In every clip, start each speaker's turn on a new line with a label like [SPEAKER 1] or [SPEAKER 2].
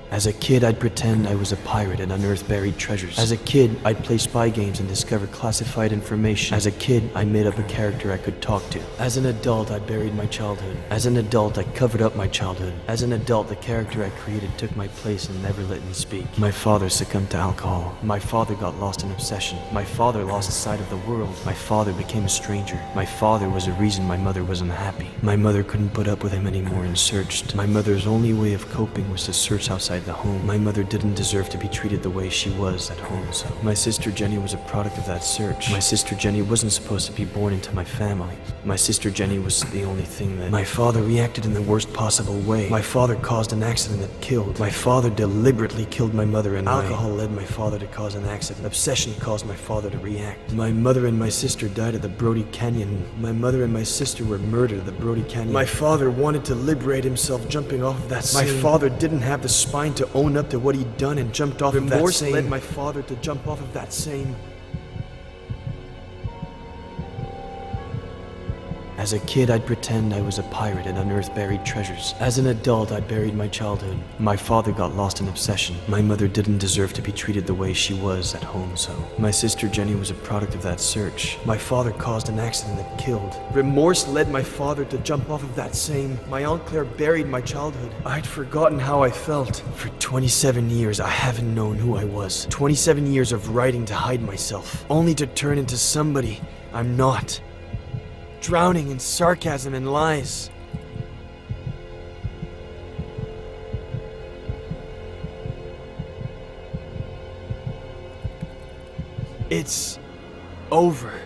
[SPEAKER 1] As a kid, I'd pretend I was a pirate and unearth buried treasures. As a kid, I'd play spy games and discover classified information. As a kid, I made up a character I could talk to. As an adult, I buried my childhood. As an adult, I covered up my childhood. As an adult, the character I created took my place and never let me speak. My father succumbed to alcohol. My father got lost in obsession. My father lost sight of the world. My father became a stranger. My father was a reason my mother was unhappy. My mother couldn't put up with him anymore and searched. My mother's only way of coping was to search outside the home. My mother didn't deserve to be treated the way she was at home, so my sister Jenny was a product of that search. My sister Jenny wasn't supposed to be born into my family. My sister Jenny was the only thing that... My father reacted in the worst possible way. My father caused an accident that killed. My father deliberately killed my mother, and alcohol led my father to cause an accident. Obsession caused my father to react. My mother and my sister died at the Broudi Canyon. My mother and my sister were murdered at the Broudi Canyon. My father wanted to liberate himself jumping off of that scene. My father didn't have the spine to own up to what he'd done and jumped off of that same. Remorse led my father to jump off of that same. As a kid, I'd pretend I was a pirate and unearth buried treasures. As an adult, I buried my childhood. My father got lost in obsession. My mother didn't deserve to be treated the way she was at home, so my sister Jenny was a product of that search. My father caused an accident that killed. Remorse led my father to jump off of that same. My Aunt Claire buried my childhood. I'd forgotten how I felt. For 27 years, I haven't known who I was. 27 years of writing to hide myself, only to turn into somebody I'm not. Drowning in sarcasm and lies. It's over.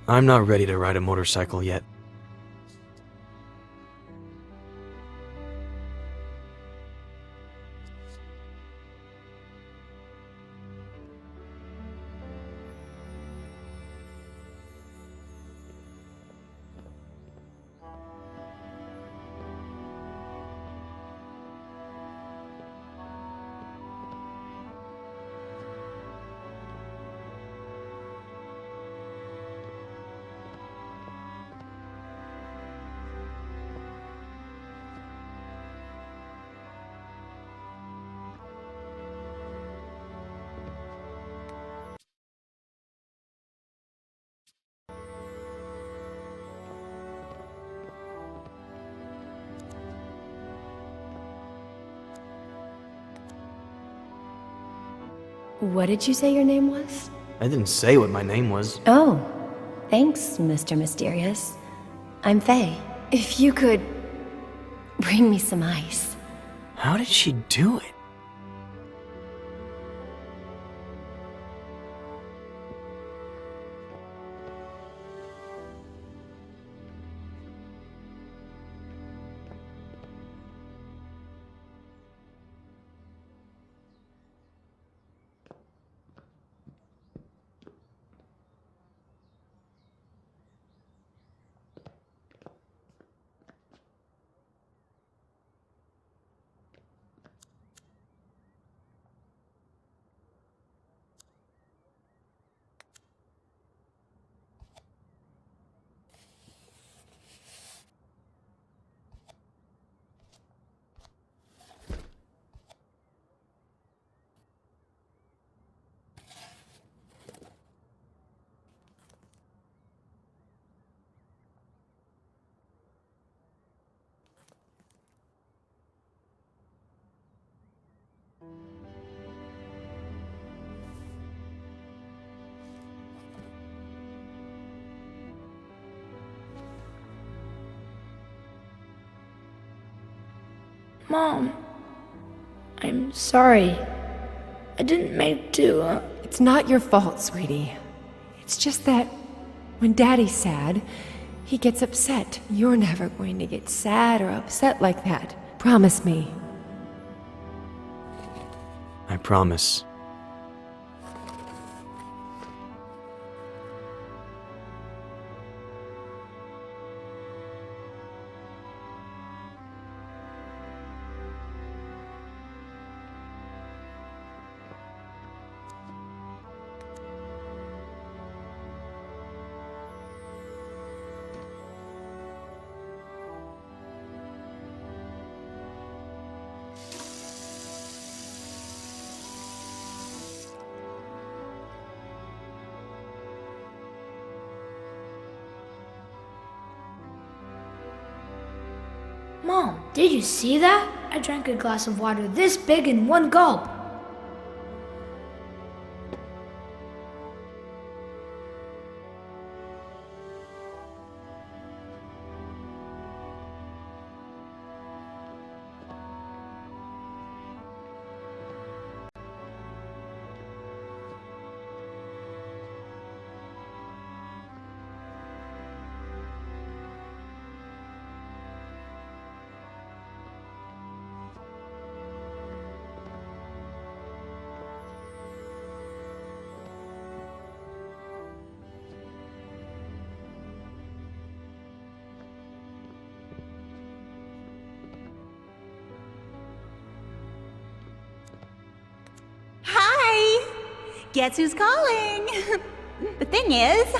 [SPEAKER 1] I'm not ready to ride a motorcycle yet.
[SPEAKER 2] What did you say your name was?
[SPEAKER 1] I didn't say what my name was.
[SPEAKER 2] Oh, thanks, Mr. Mysterious. I'm Faye. If you could bring me some ice.
[SPEAKER 1] How did she do it?
[SPEAKER 3] Mom, I'm sorry. I didn't mean to.
[SPEAKER 4] It's not your fault, sweetie. It's just that when Daddy's sad, he gets upset. You're never going to get sad or upset like that. Promise me.
[SPEAKER 1] I promise.
[SPEAKER 3] Mom, did you see that? I drank a glass of water this big in one gulp.
[SPEAKER 5] Guess who's calling? The thing is,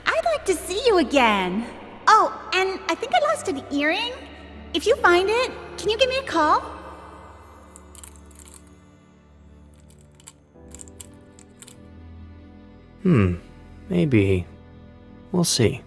[SPEAKER 5] I'd like to see you again. Oh, and I think I lost an earring. If you find it, can you give me a call?
[SPEAKER 1] Maybe. We'll see.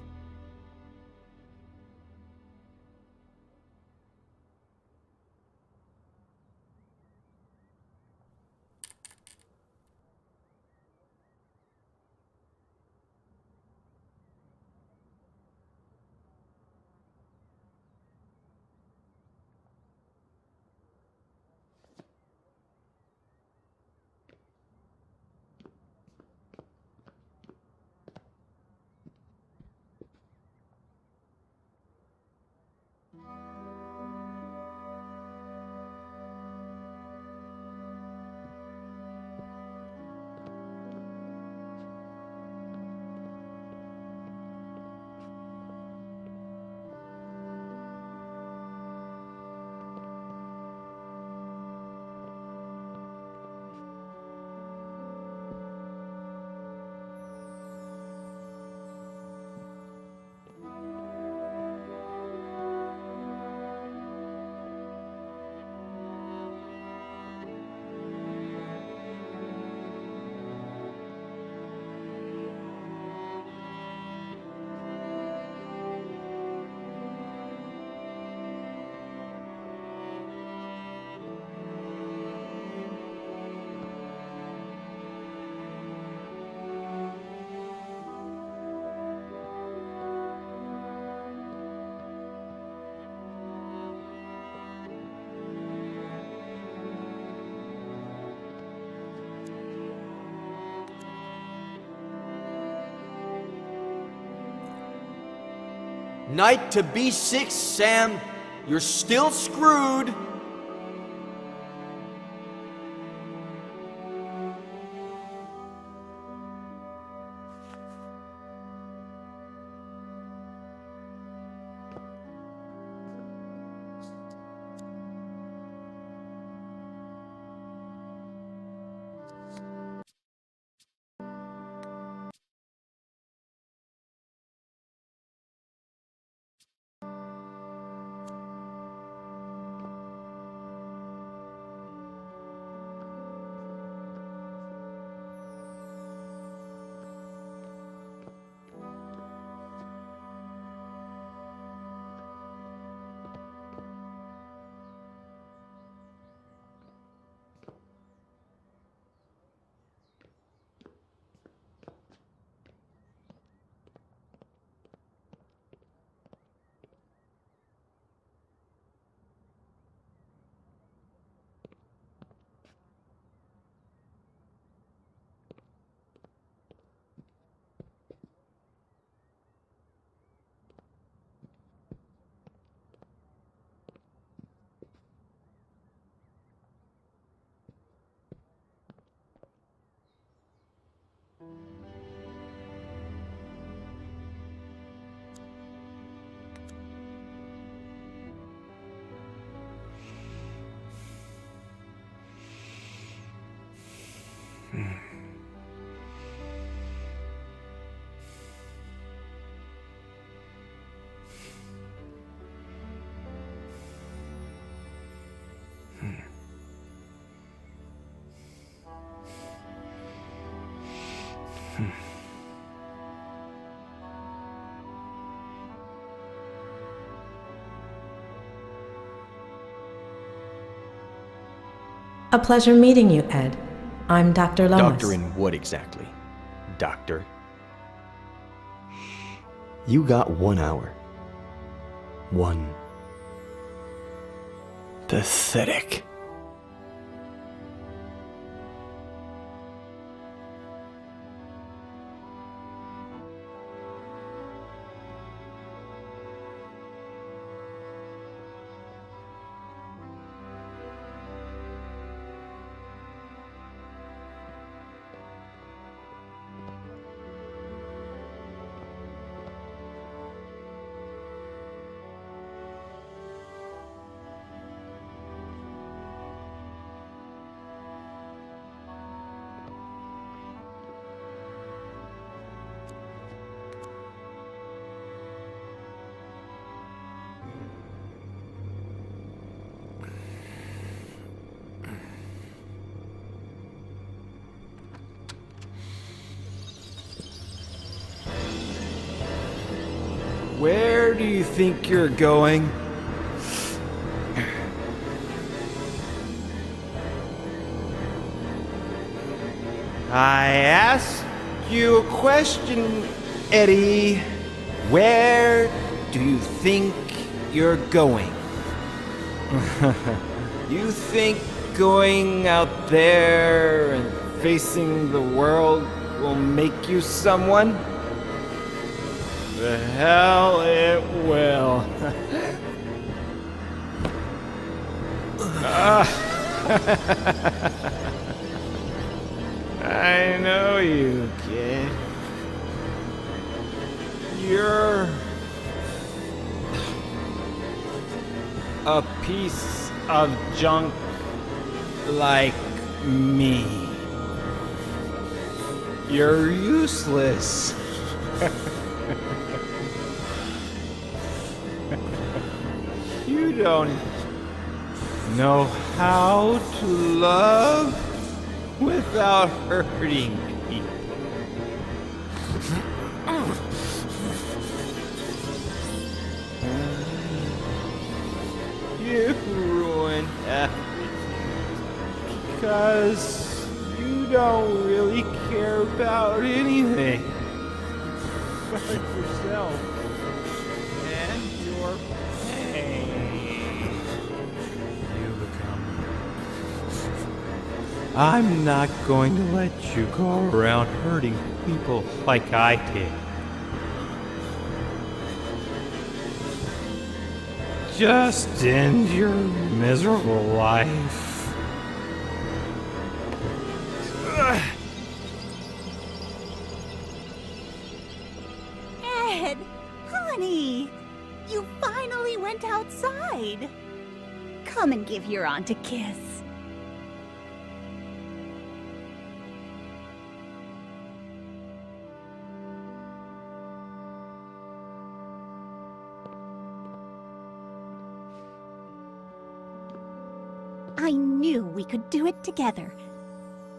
[SPEAKER 6] Knight to B6, Sam. You're still screwed.
[SPEAKER 7] A pleasure meeting you, Ed. I'm Dr. Lomas.
[SPEAKER 1] Doctor in what exactly? Doctor? You got 1 hour. One. Pathetic.
[SPEAKER 6] Where do you think you're going? I asked you a question, Eddie. Where do you think you're going? You think going out there and facing the world will make you someone? The hell it will. I know you, kid. You're a piece of junk like me. You're useless. You don't know how to love without hurting people. You ruin everything because you don't really care about anything but yourself and your pain. You become. I'm not going to let you go around hurting people like I did. Just end your miserable life.
[SPEAKER 5] Ed, honey, you finally went outside. Come and give your aunt a kiss. I knew we could do it together,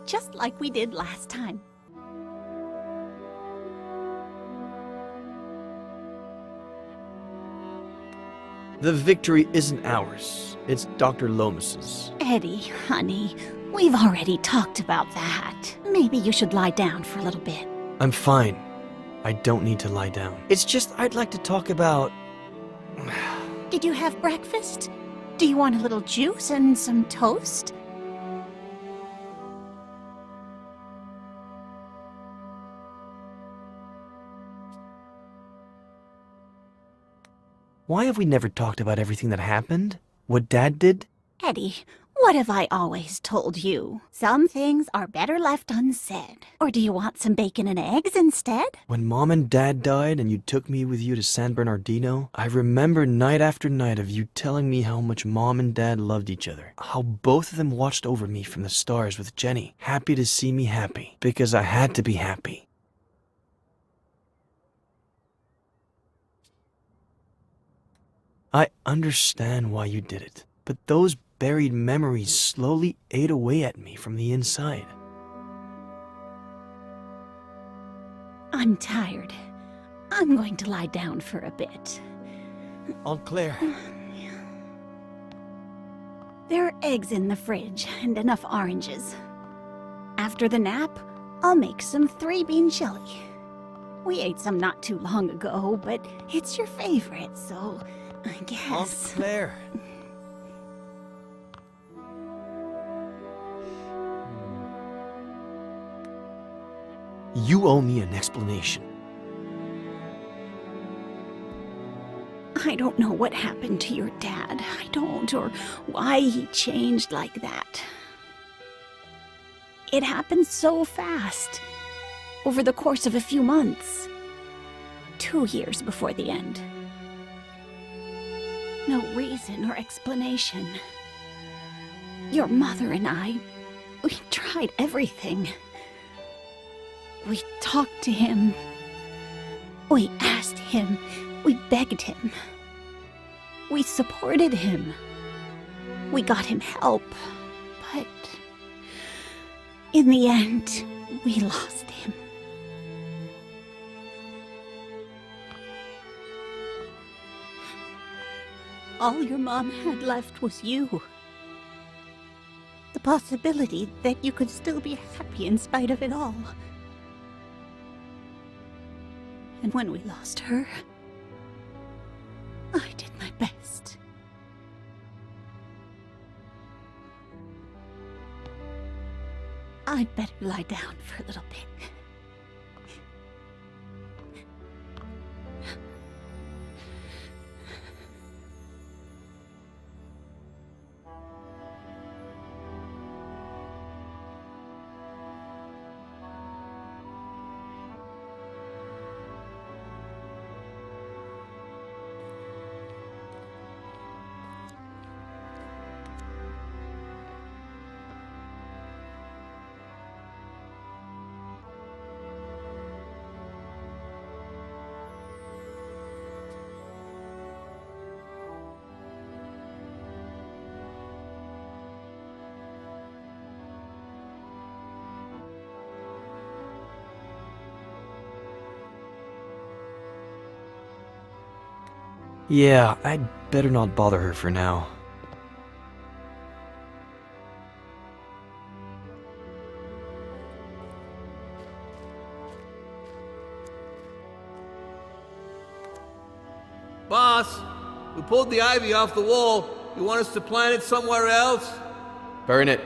[SPEAKER 5] just like we did last time.
[SPEAKER 1] The victory isn't ours. It's Dr. Lomas's.
[SPEAKER 5] Eddie, honey, we've already talked about that. Maybe you should lie down for a little bit.
[SPEAKER 1] I'm fine. I don't need to lie down. It's just I'd like to talk about...
[SPEAKER 5] Did you have breakfast? Do you want a little juice and some toast?
[SPEAKER 1] Why have we never talked about everything that happened? What Dad did?
[SPEAKER 5] Eddie, what have I always told you? Some things are better left unsaid. Or do you want some bacon and eggs instead?
[SPEAKER 1] When Mom and Dad died and you took me with you to San Bernardino, I remember night after night of you telling me how much Mom and Dad loved each other. How both of them watched over me from the stars with Jenny, happy to see me happy, because I had to be happy. I understand why you did it, but those buried memories slowly ate away at me from the inside.
[SPEAKER 5] I'm tired. I'm going to lie down for a bit.
[SPEAKER 1] Aunt Claire.
[SPEAKER 5] There are eggs in the fridge and enough oranges. After the nap, I'll make some 3-bean chili. We ate some not too long ago, but it's your favorite, so I guess...
[SPEAKER 1] Aunt Claire. You owe me an explanation.
[SPEAKER 5] I don't know what happened to your dad. I don't, or why he changed like that. It happened so fast. Over the course of a few months. 2 years before the end. No reason or explanation. Your mother and I, we tried everything. We talked to him. We asked him. We begged him. We supported him. We got him help. But in the end, we lost him. All your mom had left was you. The possibility that you could still be happy in spite of it all. And when we lost her, I did my best. I'd better lie down for a little bit.
[SPEAKER 1] Yeah, I'd better not bother her for now.
[SPEAKER 8] Boss, we pulled the ivy off the wall. You want us to plant it somewhere else?
[SPEAKER 1] Burn it.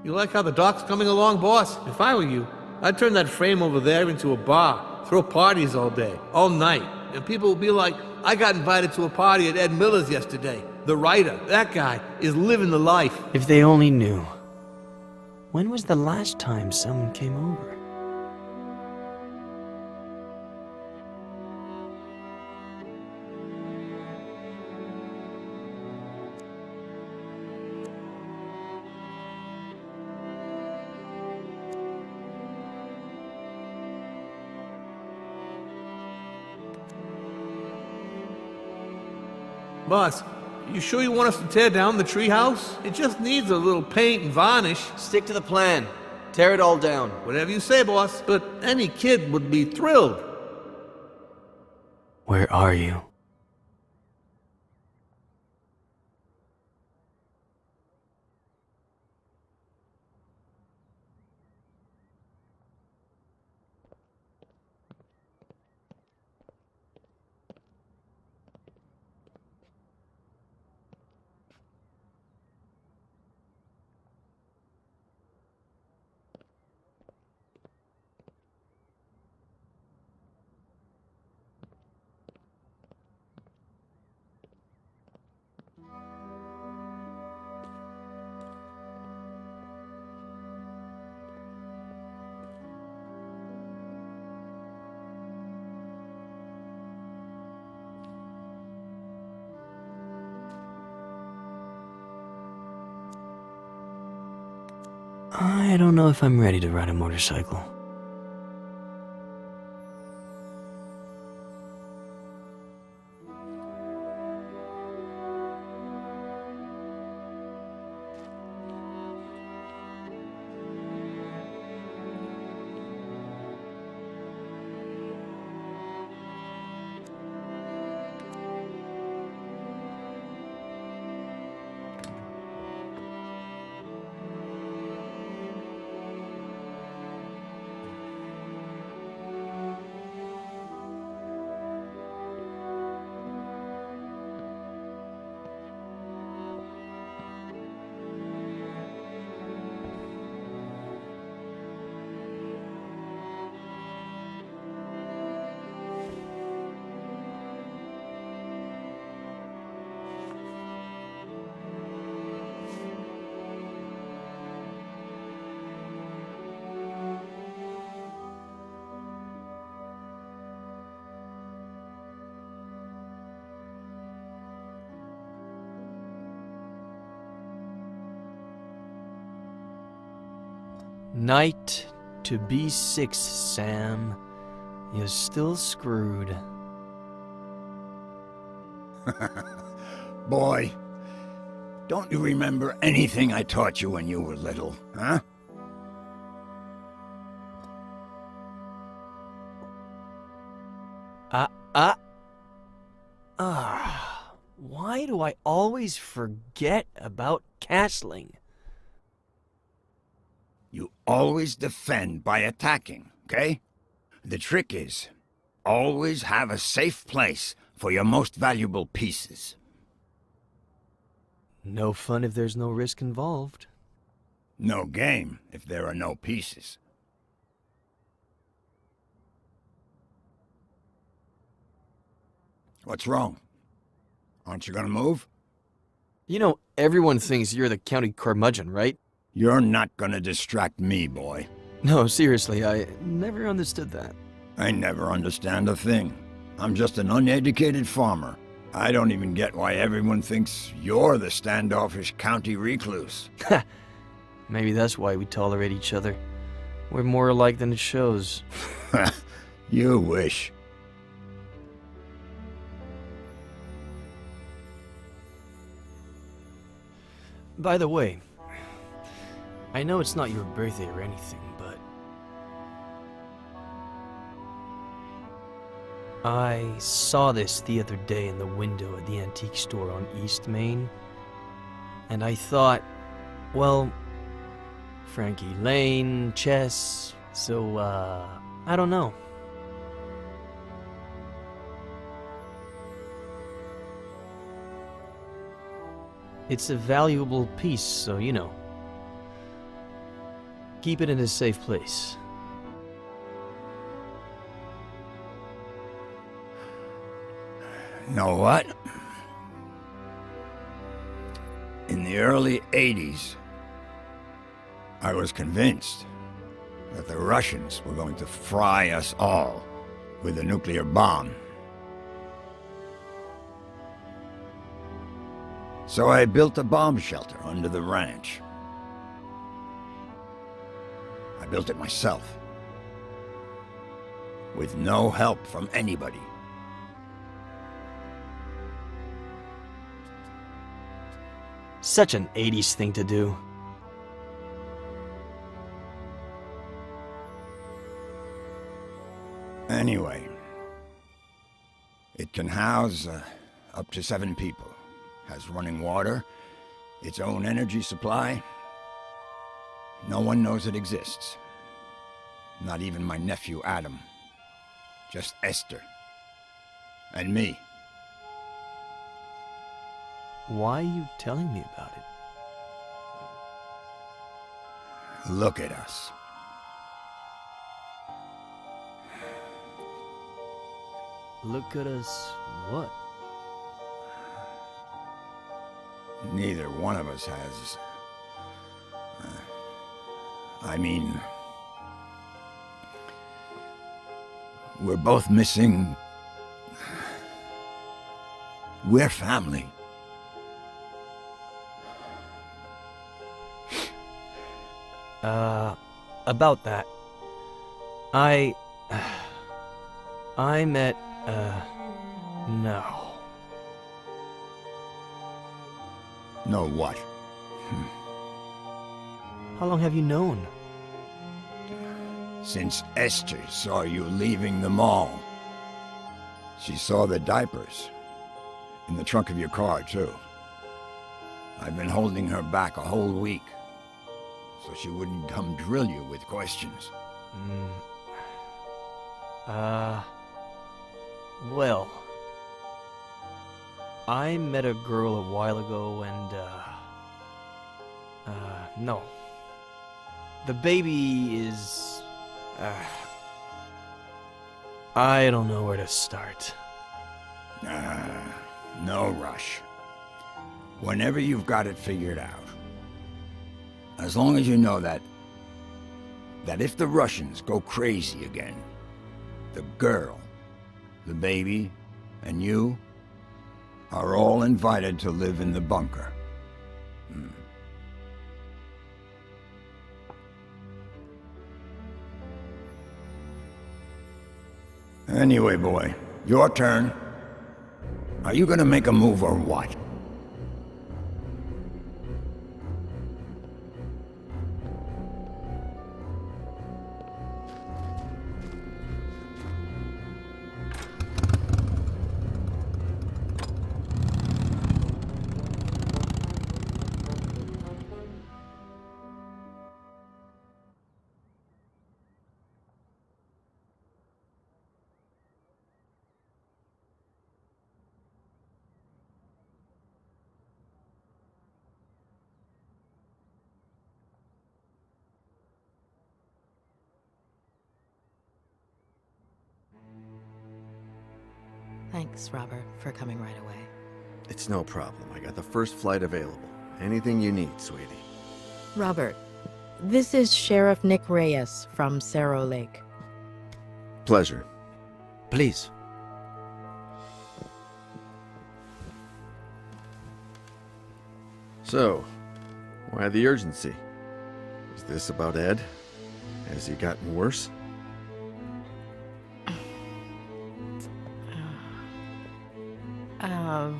[SPEAKER 8] You like how the dock's coming along, boss? If I were you, I'd turn that frame over there into a bar, throw parties all day, all night, and people will be like, I got invited to a party at Ed Miller's yesterday. The writer, that guy, is living the life.
[SPEAKER 1] If they only knew. When was the last time someone came over?
[SPEAKER 8] Boss, you sure you want us to tear down the treehouse? It just needs a little paint and varnish.
[SPEAKER 1] Stick to the plan. Tear it all down.
[SPEAKER 8] Whatever you say, boss. But any kid would be thrilled.
[SPEAKER 1] Where are you? I don't know if I'm ready to ride a motorcycle. Night to B6, Sam. You're still screwed.
[SPEAKER 9] Boy, don't you remember anything I taught you when you were little, huh?
[SPEAKER 1] Why do I always forget about castling?
[SPEAKER 9] You always defend by attacking, okay? The trick is, always have a safe place for your most valuable pieces.
[SPEAKER 1] No fun if there's no risk involved.
[SPEAKER 9] No game if there are no pieces. What's wrong? Aren't you gonna move?
[SPEAKER 1] You know, everyone thinks you're the county curmudgeon, right?
[SPEAKER 9] You're not gonna distract me, boy.
[SPEAKER 1] No, seriously, I never understood that.
[SPEAKER 9] I never understand a thing. I'm just an uneducated farmer. I don't even get why everyone thinks you're the standoffish county recluse.
[SPEAKER 1] Maybe that's why we tolerate each other. We're more alike than it shows.
[SPEAKER 9] You wish.
[SPEAKER 1] By the way, I know it's not your birthday or anything, but I saw this the other day in the window at the antique store on East Main, and I thought, well, Frankie Lane, chess, so, I don't know. It's a valuable piece, so, you know, keep it in a safe place.
[SPEAKER 9] Know what? In the early 80s, I was convinced that the Russians were going to fry us all with a nuclear bomb. So I built a bomb shelter under the ranch. I built it myself, with no help from anybody.
[SPEAKER 1] such an 80s thing to do.
[SPEAKER 9] Anyway, it can house up to 7 people. Has running water, its own energy supply. No one knows it exists. Not even my nephew Adam. Just Esther. And me.
[SPEAKER 1] Why are you telling me about it?
[SPEAKER 9] Look at us.
[SPEAKER 1] Look at us, what?
[SPEAKER 9] Neither one of us has... I mean... We're both missing... We're family.
[SPEAKER 1] About that. I met, no.
[SPEAKER 9] Know what?
[SPEAKER 1] How long have you known?
[SPEAKER 9] Since Esther saw you leaving the mall. She saw the diapers. In the trunk of your car, too. I've been holding her back a whole week. So she wouldn't come drill you with questions.
[SPEAKER 1] Well... I met a girl a while ago and, no. The baby is... I don't know where to start.
[SPEAKER 9] No rush. Whenever you've got it figured out. As long as you know that if the Russians go crazy again, the girl, the baby, and you are all invited to live in the bunker. Anyway, boy, your turn. Are you gonna make a move or what?
[SPEAKER 10] Thanks, Robert, for coming right away.
[SPEAKER 11] It's no problem. I got the first flight available. Anything you need, sweetie.
[SPEAKER 10] Robert, this is Sheriff Nick Reyes from Cerro Lake.
[SPEAKER 11] Pleasure. Please. So, why the urgency? Is this about Ed? Has he gotten worse?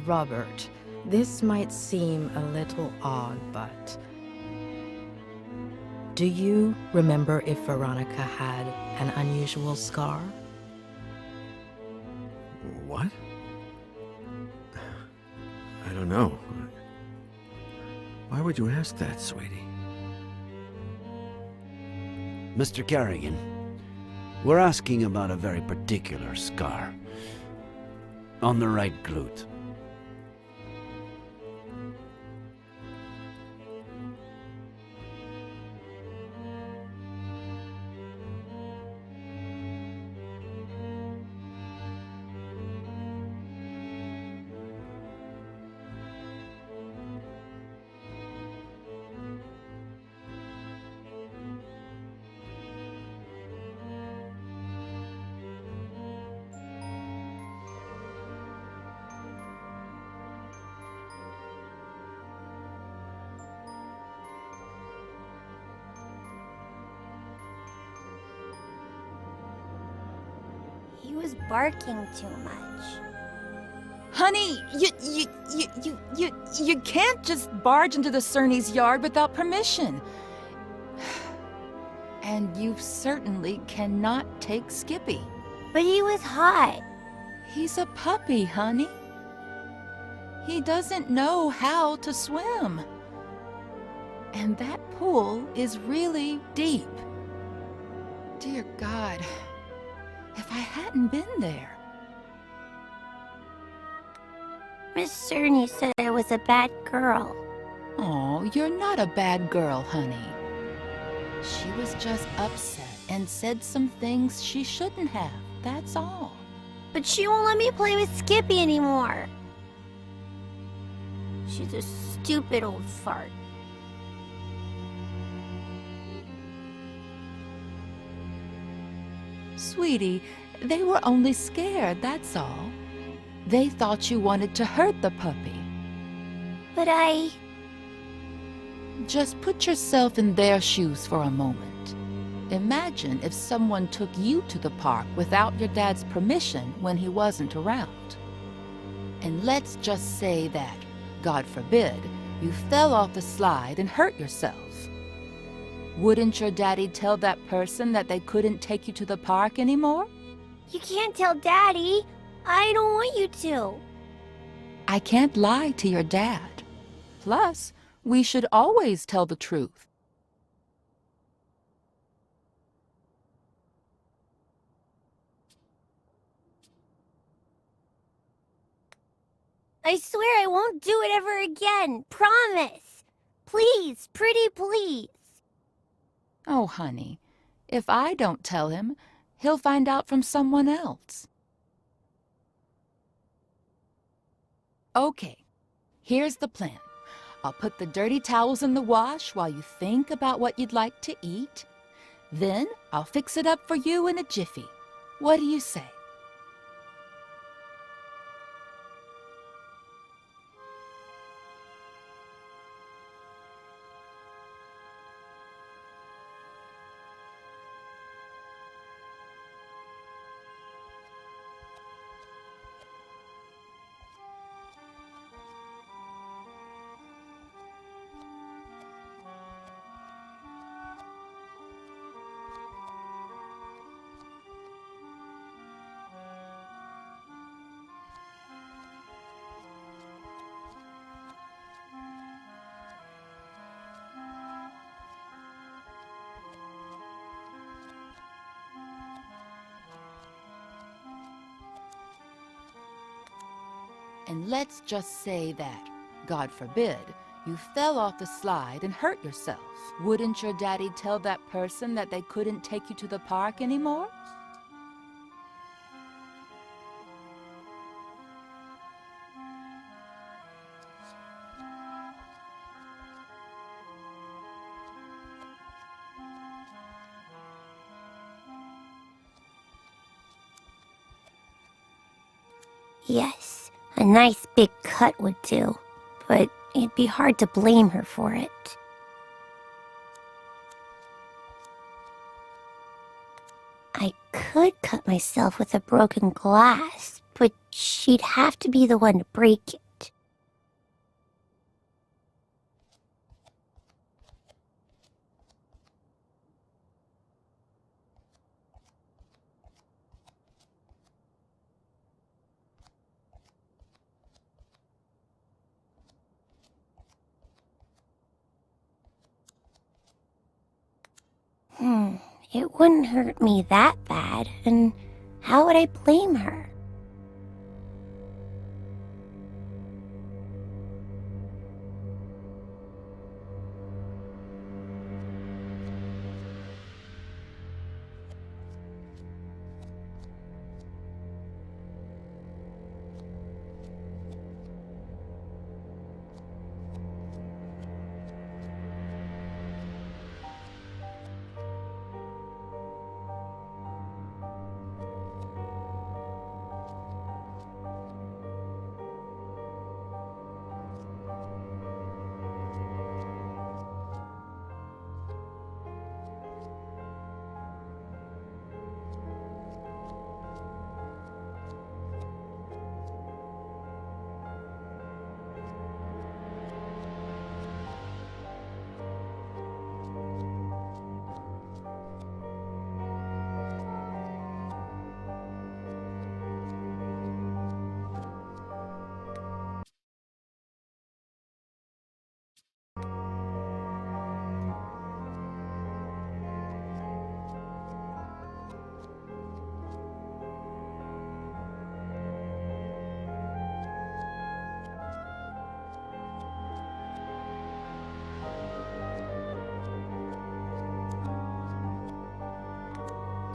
[SPEAKER 10] Robert, this might seem a little odd, but... Do you remember if Veronica had an unusual scar?
[SPEAKER 11] What? I don't know. Why would you ask that, sweetie?
[SPEAKER 12] Mr. Carrigan, we're asking about a very particular scar. On the right glute.
[SPEAKER 13] He was barking too much. Honey, you can't just barge into the Cerny's yard without permission. And you certainly cannot take Skippy.
[SPEAKER 2] But he was hot.
[SPEAKER 13] He's a puppy, honey. He doesn't know how to swim. And that pool is really deep. Dear God, if I hadn't been there.
[SPEAKER 2] Miss Cerny said I was a bad girl.
[SPEAKER 13] Oh, you're not a bad girl, honey. She was just upset and said some things she shouldn't have, that's all.
[SPEAKER 2] But she won't let me play with Skippy anymore. She's a stupid old fart.
[SPEAKER 13] Sweetie, they were only scared, that's all. They thought you wanted to hurt the puppy.
[SPEAKER 2] But I...
[SPEAKER 13] Just put yourself in their shoes for a moment. Imagine if someone took you to the park without your dad's permission when he wasn't around. And let's just say that, God forbid, you fell off the slide and hurt yourself. Wouldn't your daddy tell that person that they couldn't take you to the park anymore?
[SPEAKER 2] You can't tell Daddy. I don't want you to.
[SPEAKER 13] I can't lie to your dad. Plus, we should always tell the truth.
[SPEAKER 2] I swear I won't do it ever again. Promise. Please, pretty please.
[SPEAKER 13] Oh, honey, if I don't tell him, he'll find out from someone else. Okay, here's the plan. I'll put the dirty towels in the wash while you think about what you'd like to eat. Then I'll fix it up for you in a jiffy. What do you say? And let's just say that, God forbid, you fell off the slide and hurt yourself. Wouldn't your daddy tell that person that they couldn't take you to the park anymore?
[SPEAKER 2] Yes, a nice big cut would do, but it'd be hard to blame her for it. I could cut myself with a broken glass, but she'd have to be the one to break it. It wouldn't hurt me that bad, and how would I blame her?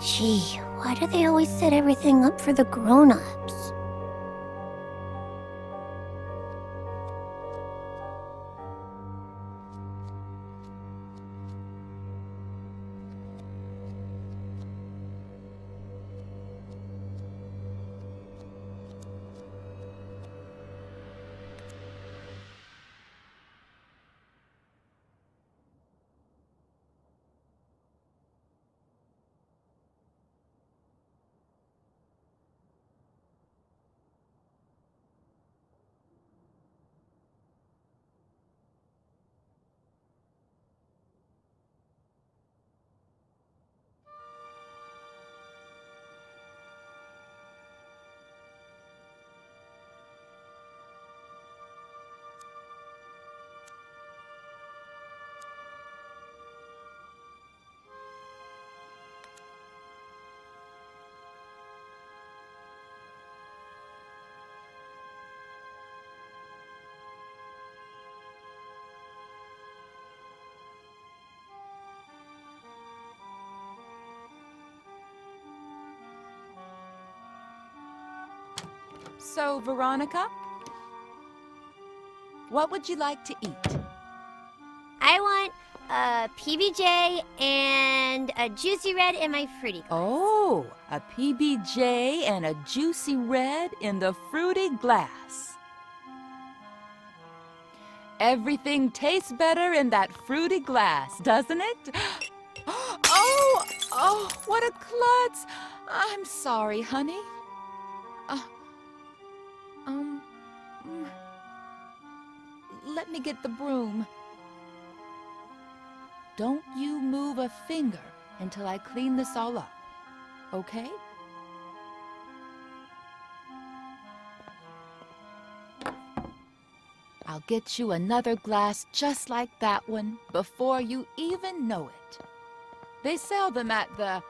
[SPEAKER 2] Gee, why do they always set everything up for the grown-ups?
[SPEAKER 13] So, Veronica, what would you like to eat?
[SPEAKER 2] I want a PBJ and a juicy red in my fruity glass.
[SPEAKER 13] Oh, a PBJ and a juicy red in the fruity glass. Everything tastes better in that fruity glass, doesn't it? Oh, what a klutz. I'm sorry, honey. Let me get the broom. Don't you move a finger until I clean this all up, okay? I'll get you another glass just like that one before you even know it. They sell them at the...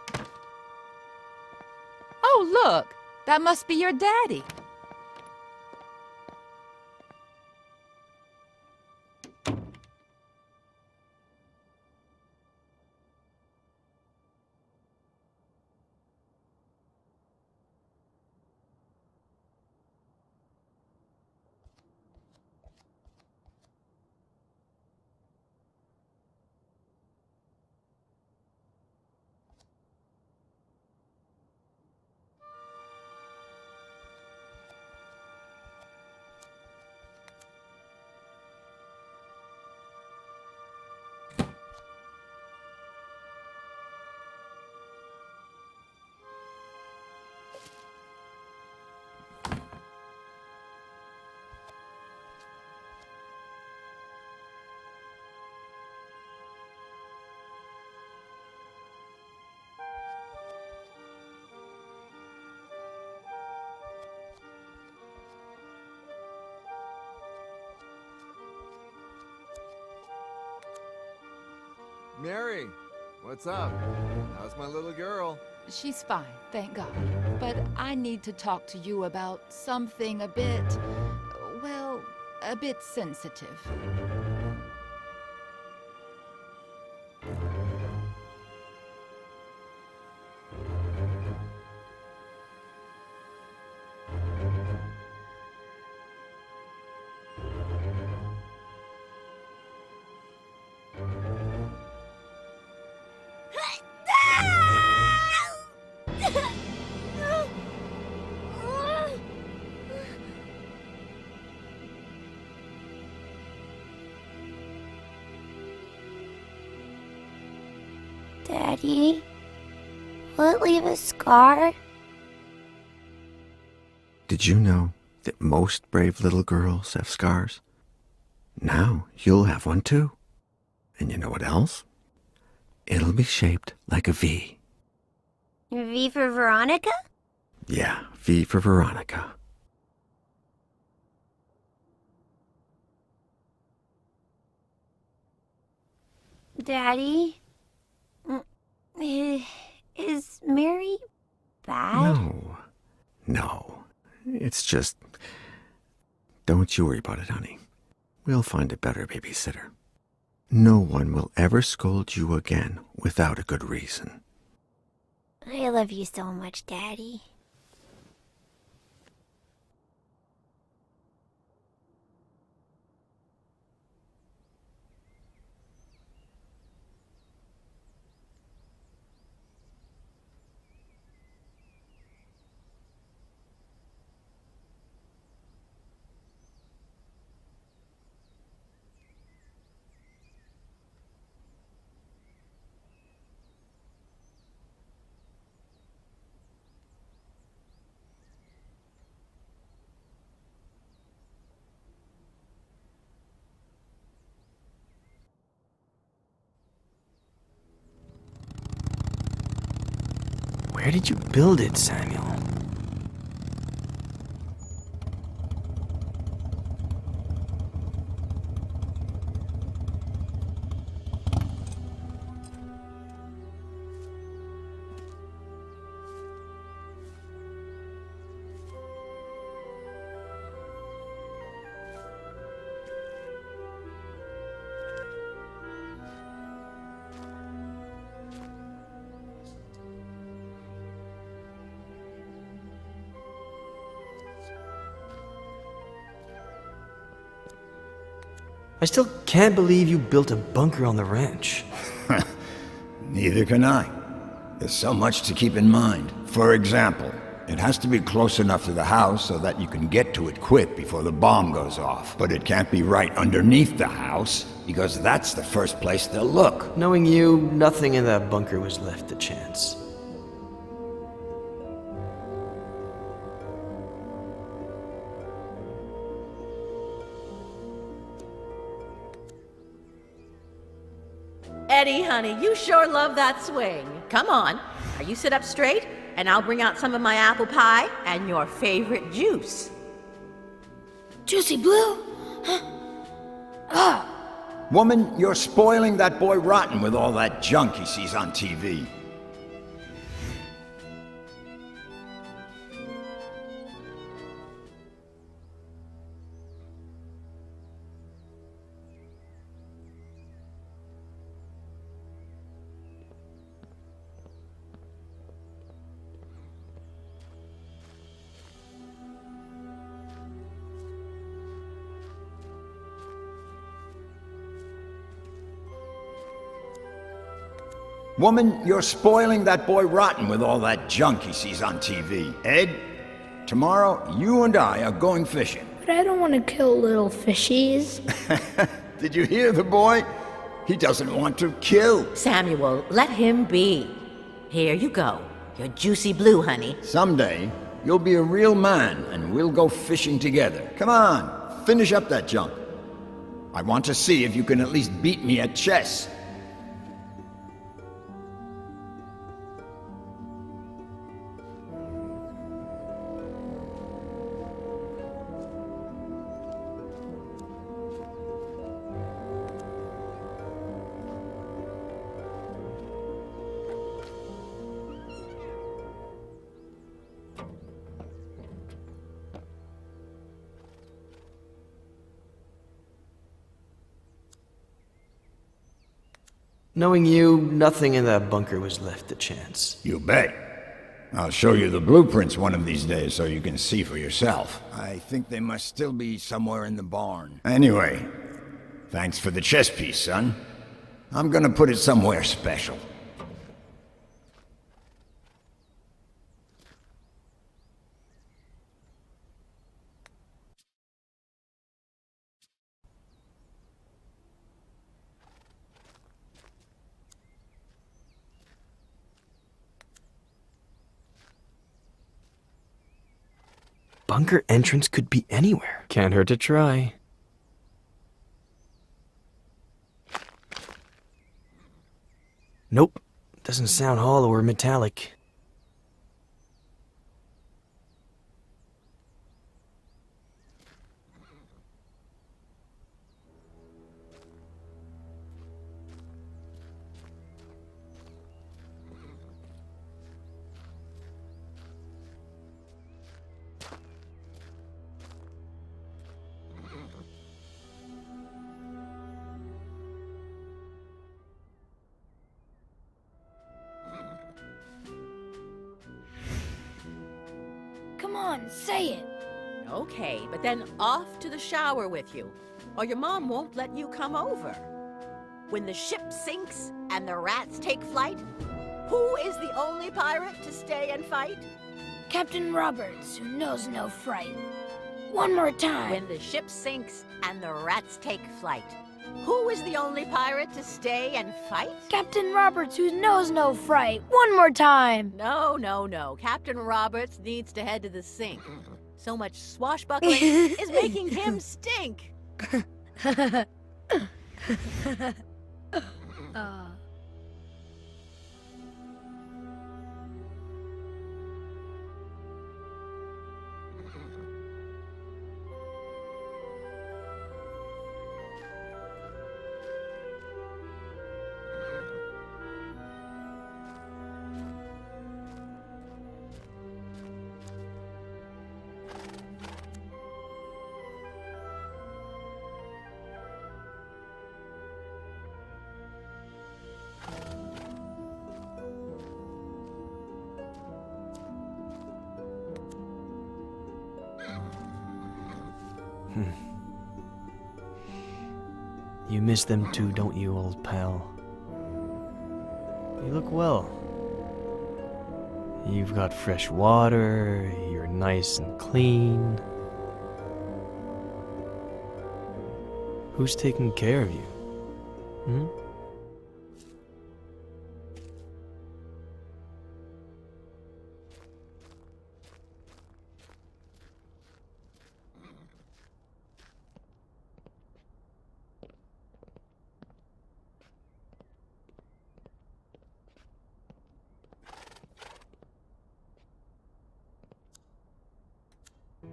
[SPEAKER 13] Oh, look! That must be your daddy.
[SPEAKER 11] Mary, what's up? How's my little girl?
[SPEAKER 13] She's fine, thank God. But I need to talk to you about something a bit, well, a bit sensitive.
[SPEAKER 2] Daddy, will it leave a scar?
[SPEAKER 11] Did you know that most brave little girls have scars? Now you'll have one too. And you know what else? It'll be shaped like a V.
[SPEAKER 2] V for Veronica?
[SPEAKER 11] Yeah, V for Veronica.
[SPEAKER 2] Daddy? Is Mary bad?
[SPEAKER 11] No. It's just... Don't you worry about it, honey. We'll find a better babysitter. No one will ever scold you again without a good reason.
[SPEAKER 2] I love you so much, Daddy.
[SPEAKER 1] Where did you build it, Samuel? I still can't believe you built a bunker on the ranch.
[SPEAKER 9] Neither can I. There's so much to keep in mind. For example, it has to be close enough to the house so that you can get to it quick before the bomb goes off. But it can't be right underneath the house, because that's the first place they'll look.
[SPEAKER 1] Knowing you, nothing in that bunker was left to chance.
[SPEAKER 10] Eddie, honey, you sure love that swing. Come on. Now you sit up straight, and I'll bring out some of my apple pie and your favorite juice.
[SPEAKER 3] Juicy Blue?
[SPEAKER 9] Woman, you're spoiling that boy rotten with all that junk he sees on TV. Woman, you're spoiling that boy rotten with all that junk he sees on TV. Ed, tomorrow you and I are going fishing.
[SPEAKER 3] But I don't want to kill little fishies.
[SPEAKER 9] Did you hear the boy? He doesn't want to kill.
[SPEAKER 10] Samuel, let him be. Here you go. Your Juicy Blue, honey.
[SPEAKER 9] Someday, you'll be a real man and we'll go fishing together. Come on, finish up that junk. I want to see if you can at least beat me at chess.
[SPEAKER 1] Knowing you, nothing in that bunker was left to chance.
[SPEAKER 9] You bet. I'll show you the blueprints one of these days so you can see for yourself. I think they must still be somewhere in the barn. Anyway, thanks for the chess piece, son. I'm gonna put it somewhere special.
[SPEAKER 1] Bunker entrance could be anywhere. Can't hurt to try. Nope. Doesn't sound hollow or metallic.
[SPEAKER 3] Come on, say it.
[SPEAKER 10] Okay, but then off to the shower with you, or your mom won't let you come over. When the ship sinks and the rats take flight, who is the only pirate to stay and fight?
[SPEAKER 3] Captain Roberts, who knows no fright. One more time.
[SPEAKER 10] When the ship sinks and the rats take flight, who is the only pirate to stay and fight?
[SPEAKER 3] Captain Roberts, who knows no fright. One more time.
[SPEAKER 10] No, no, no. Captain Roberts needs to head to the sink. So much swashbuckling is making him stink.
[SPEAKER 1] You miss them too, don't you, old pal? You look well. You've got fresh water, you're nice and clean. Who's taking care of you? Hmm?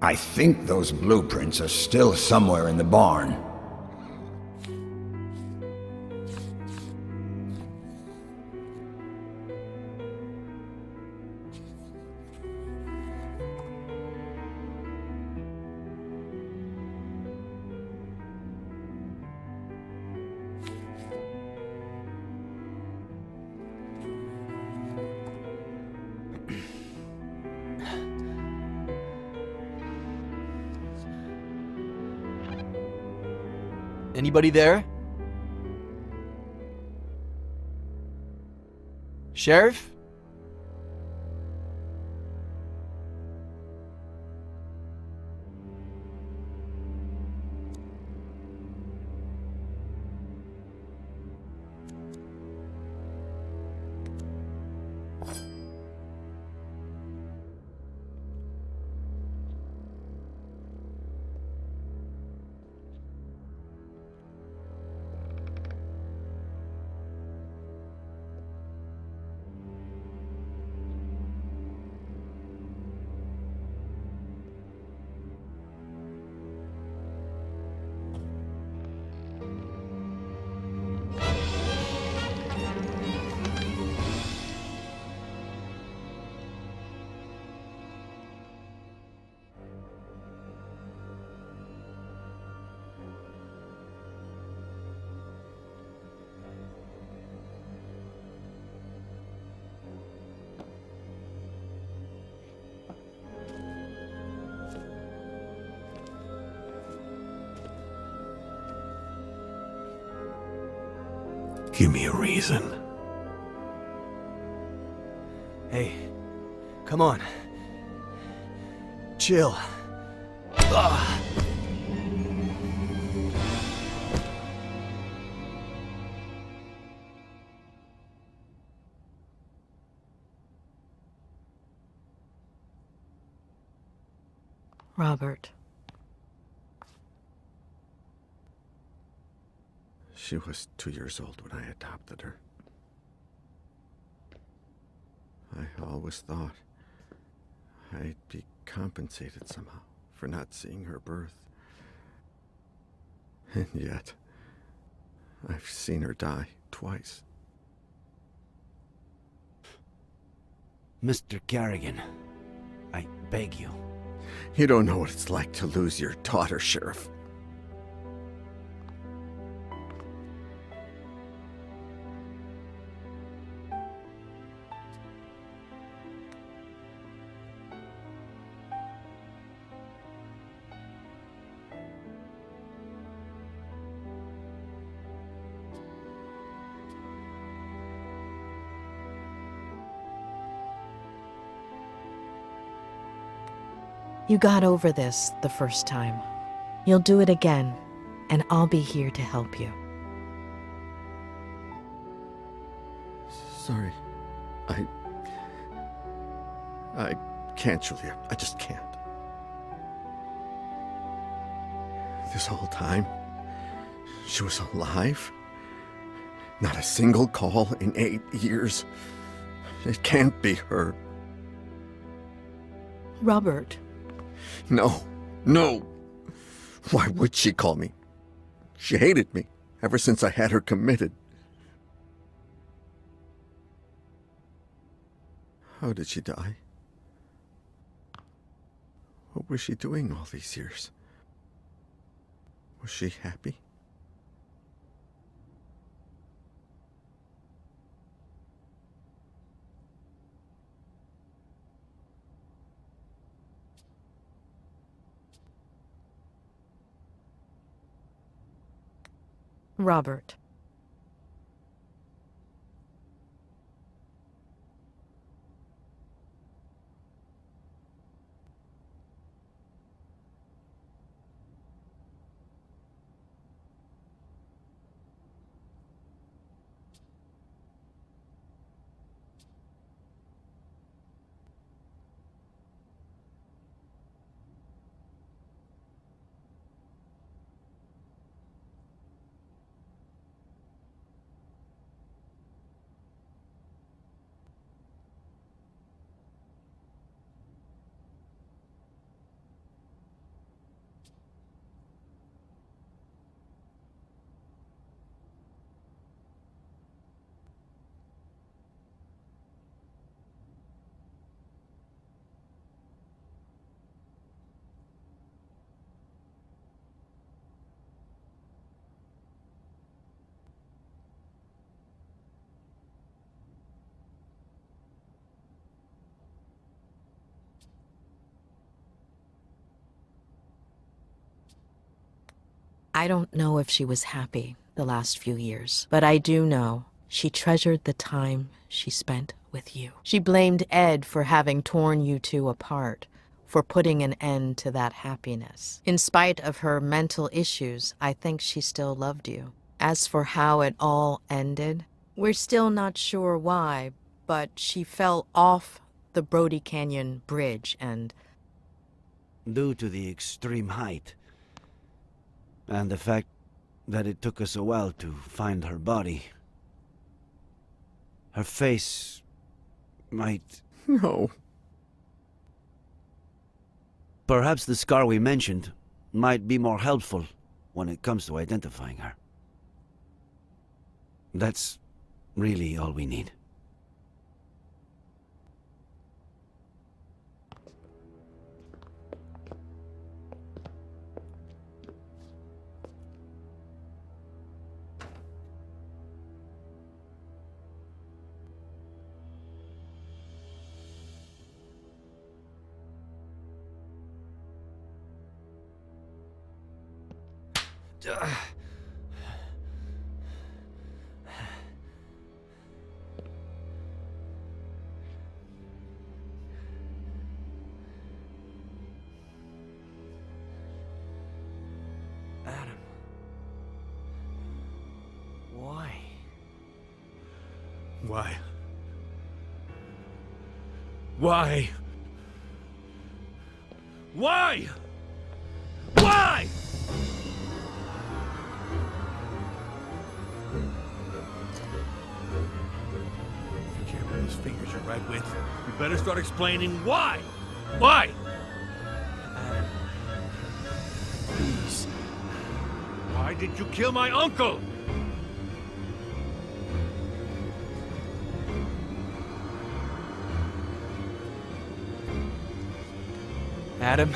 [SPEAKER 9] I think those blueprints are still somewhere in the barn.
[SPEAKER 1] Anybody there? Sheriff?
[SPEAKER 11] Give me a reason.
[SPEAKER 1] Hey, come on. Chill. Ugh.
[SPEAKER 7] Robert.
[SPEAKER 11] She was 2 years old when I adopted her. I always thought I'd be compensated somehow for not seeing her birth. And yet, I've seen her die twice.
[SPEAKER 12] Mr. Carrigan, I beg you.
[SPEAKER 11] You don't know what it's like to lose your daughter, Sheriff.
[SPEAKER 7] You got over this the first time. You'll do it again, and I'll be here to help you.
[SPEAKER 11] Sorry. I can't, Julia. I just can't. This whole time, she was alive. Not a single call in 8 years. It can't be her.
[SPEAKER 7] Robert.
[SPEAKER 11] No. Why would she call me? She hated me ever since I had her committed. How did she die? What was she doing all these years? Was she happy?
[SPEAKER 7] Robert. I don't know if she was happy the last few years, but I do know she treasured the time she spent with you. She blamed Ed for having torn you two apart, for putting an end to that happiness. In spite of her mental issues, I think she still loved you. As for how it all ended, we're still not sure why, but she fell off the Broudy Canyon bridge and...
[SPEAKER 12] Due to the extreme height, and the fact that it took us a while to find her body, her face might...
[SPEAKER 11] No.
[SPEAKER 12] Perhaps the scar we mentioned might be more helpful when it comes to identifying her. That's really all we need.
[SPEAKER 1] Adam. Why?
[SPEAKER 8] Why? Why? Why? Why? You can't with those fingers you're right with. You better start explaining why. Why?
[SPEAKER 1] Adam. Please.
[SPEAKER 8] Why did you kill my uncle?
[SPEAKER 1] Adam,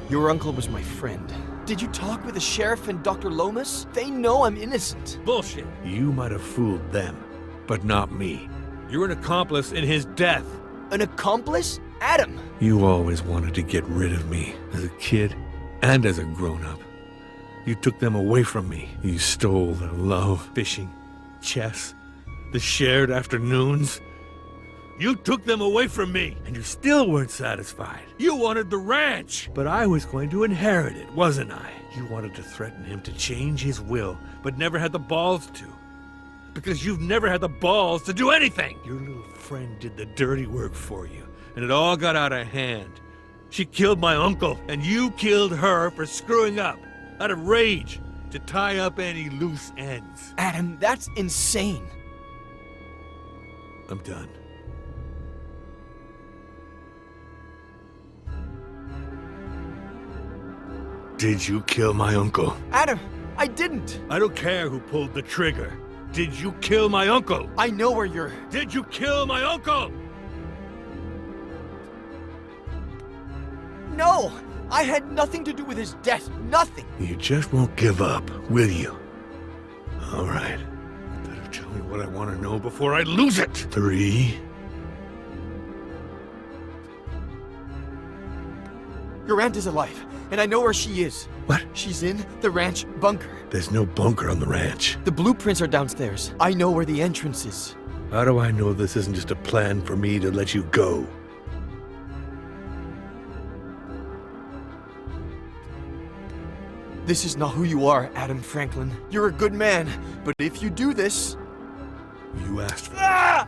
[SPEAKER 1] your uncle was my friend. Did you talk with the sheriff and Dr. Lomas? They know I'm innocent.
[SPEAKER 8] Bullshit. You might have fooled them, but not me. You're an accomplice in his death.
[SPEAKER 1] An accomplice? Adam!
[SPEAKER 8] You always wanted to get rid of me, as a kid and as a grown-up. You took them away from me. You stole their love, fishing, chess, the shared afternoons. You took them away from me, and you still weren't satisfied. You wanted the ranch, but I was going to inherit it, wasn't I? You wanted to threaten him to change his will, but never had the balls to. Because you've never had the balls to do anything. Your little friend did the dirty work for you, and it all got out of hand. She killed my uncle, and you killed her for screwing up, out of rage, to tie up any loose ends.
[SPEAKER 1] Adam, that's insane.
[SPEAKER 8] I'm done. Did you kill my uncle?
[SPEAKER 1] Adam, I didn't.
[SPEAKER 8] I don't care who pulled the trigger. Did you kill my uncle?
[SPEAKER 1] I know where you're...
[SPEAKER 8] Did you kill my uncle?
[SPEAKER 1] No! I had nothing to do with his death. Nothing!
[SPEAKER 8] You just won't give up, will you? All right. Better tell me what I want to know before I lose it. 3.
[SPEAKER 1] Your aunt is alive, and I know where she is.
[SPEAKER 8] What?
[SPEAKER 1] She's in the ranch bunker.
[SPEAKER 8] There's no bunker on the ranch.
[SPEAKER 1] The blueprints are downstairs. I know where the entrance is.
[SPEAKER 8] How do I know this isn't just a plan for me to let you go?
[SPEAKER 1] This is not who you are, Adam Franklin. You're a good man, but if you do this...
[SPEAKER 8] You asked for
[SPEAKER 1] Ah!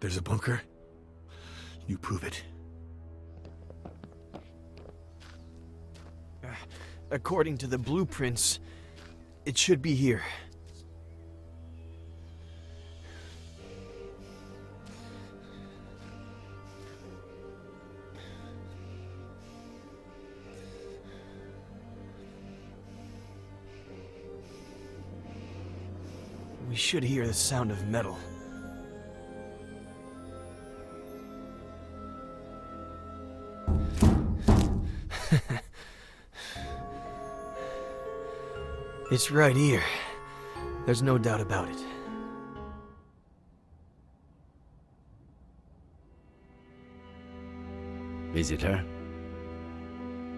[SPEAKER 8] There's a bunker? You prove it.
[SPEAKER 1] According to the blueprints, it should be here. We should hear the sound of metal. It's right here. There's no doubt about it.
[SPEAKER 12] Is it her?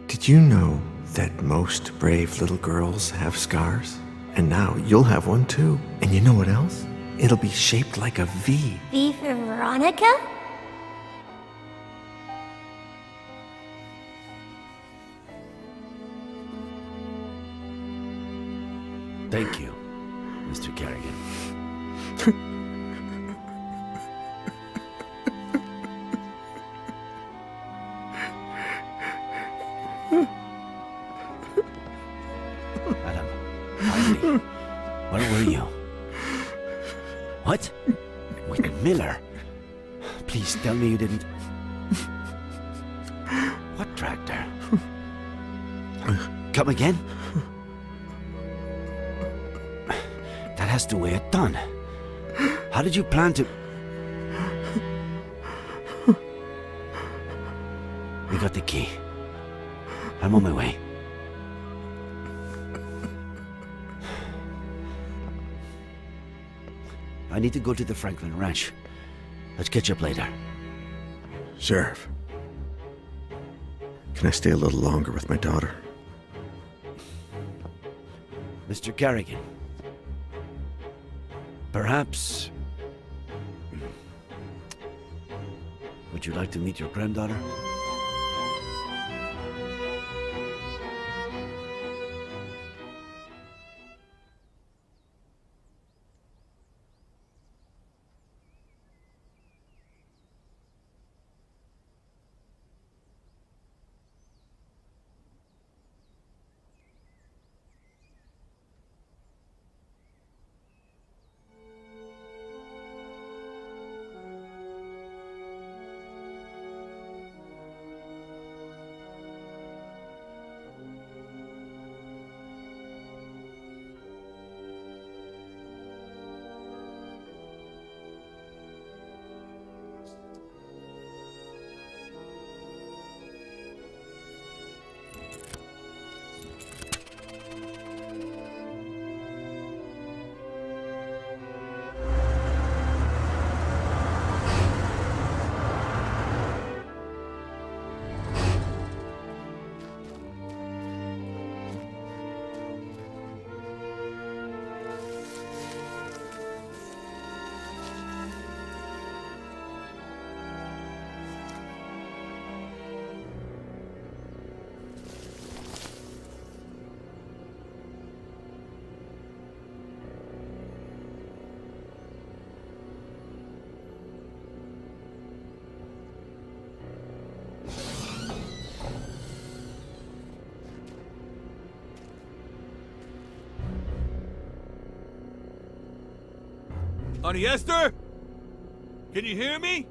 [SPEAKER 11] Did you know that most brave little girls have scars? And now you'll have one too. And you know what else? It'll be shaped like a V.
[SPEAKER 2] V for Veronica?
[SPEAKER 12] Thank you, Mr. Kerrigan. Adam, finally. Where were you? What? With Miller? Please tell me you didn't... What tractor? Come again? That has to weigh a ton. How did you plan to... We got the key. I'm on my way. I need to go to the Franklin Ranch. Let's catch up later.
[SPEAKER 11] Sheriff, can I stay a little longer with my daughter?
[SPEAKER 12] Mr. Kerrigan. Perhaps... Would you like to meet your granddaughter?
[SPEAKER 8] Auntie Esther? Can you hear me?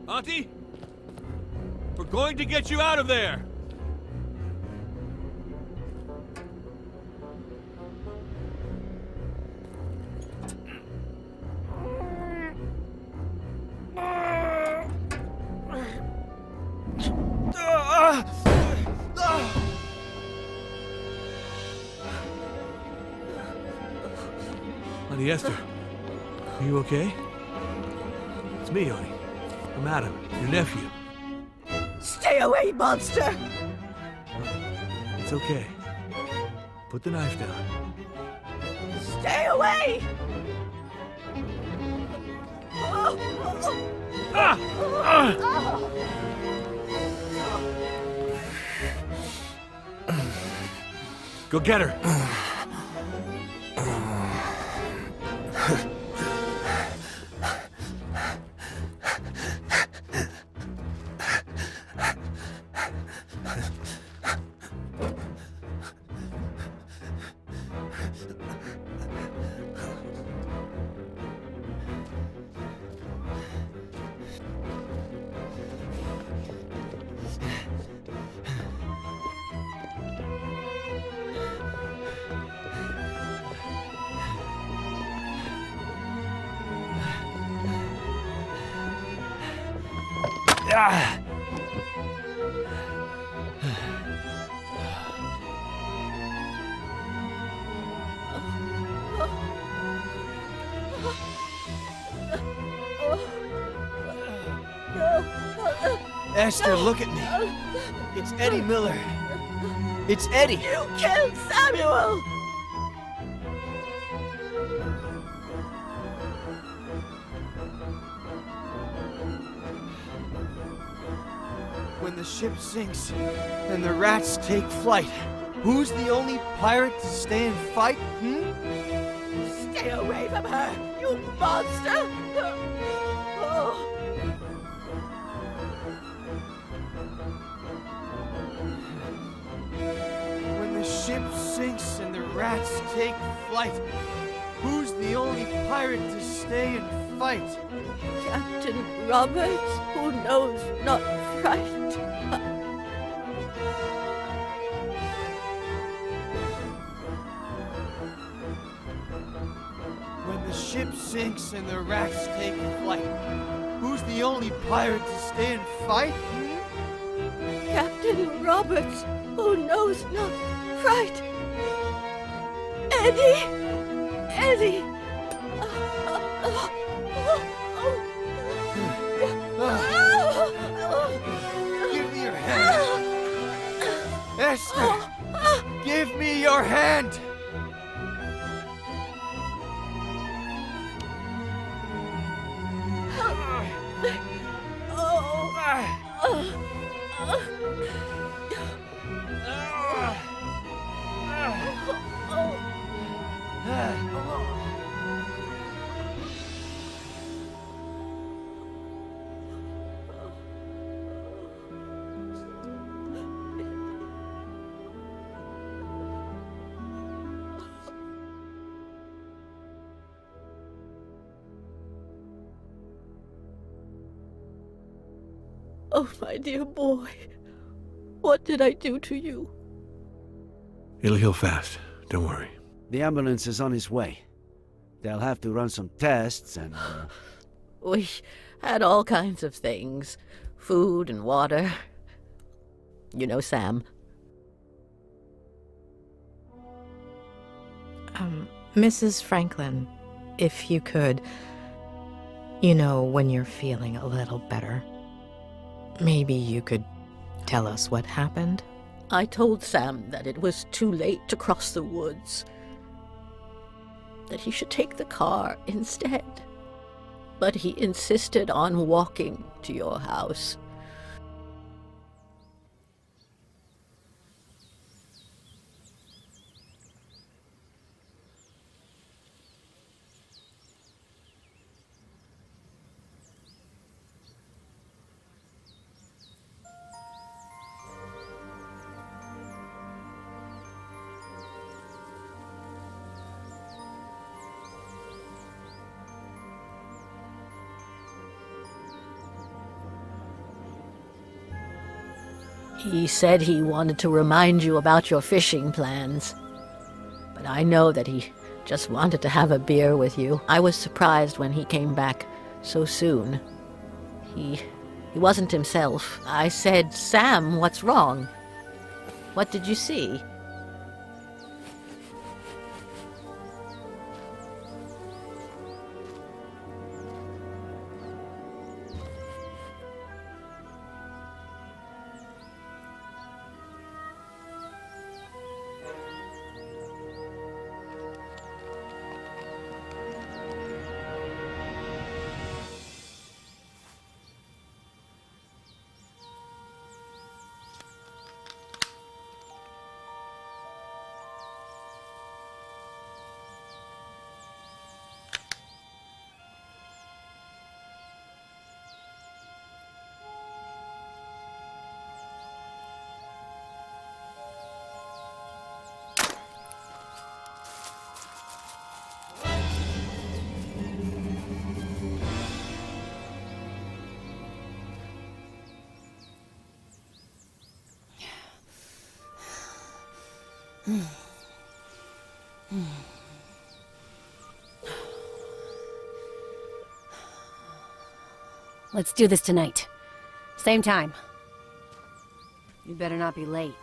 [SPEAKER 8] Auntie? We're going to get you out of there! Auntie Esther, are you okay? It's me, Auntie. I'm Adam, your nephew.
[SPEAKER 10] Stay away, monster!
[SPEAKER 8] It's okay. Put the knife down.
[SPEAKER 10] Stay away!
[SPEAKER 8] Go get her.
[SPEAKER 1] Esther, look at me. It's Eddie Miller. It's Eddie.
[SPEAKER 10] You killed Samuel!
[SPEAKER 1] When the ship sinks and the rats take flight, who's the only pirate to stay and fight?
[SPEAKER 10] Stay away from her, you monster!
[SPEAKER 1] When the ship sinks and the rats take flight, who's the only pirate to stay and fight?
[SPEAKER 10] Captain Roberts, who knows not fright.
[SPEAKER 1] When the ship sinks and the rats take flight, who's the only pirate to stay and fight?
[SPEAKER 10] Captain Roberts, who knows not fright. Eddie! Eddie!
[SPEAKER 1] Give me your hand! Esther! Give me your hand!
[SPEAKER 10] Oh, my dear boy, what did I do to you?
[SPEAKER 8] It'll heal fast. Don't worry.
[SPEAKER 12] The ambulance is on its way. They'll have to run some tests and...
[SPEAKER 10] We had all kinds of things. Food and water. You know Sam.
[SPEAKER 7] Mrs. Franklin, If you could, you know, when you're feeling a little better, maybe you could tell us what happened?
[SPEAKER 10] I told Sam that it was too late to cross the woods, that he should take the car instead. But he insisted on walking to your house. He said he wanted to remind you about your fishing plans. But I know that he just wanted to have a beer with you. I was surprised when he came back so soon. He wasn't himself. I said, "Sam, what's wrong? What did you see?"
[SPEAKER 2] Let's do this tonight. Same time. You better not be late.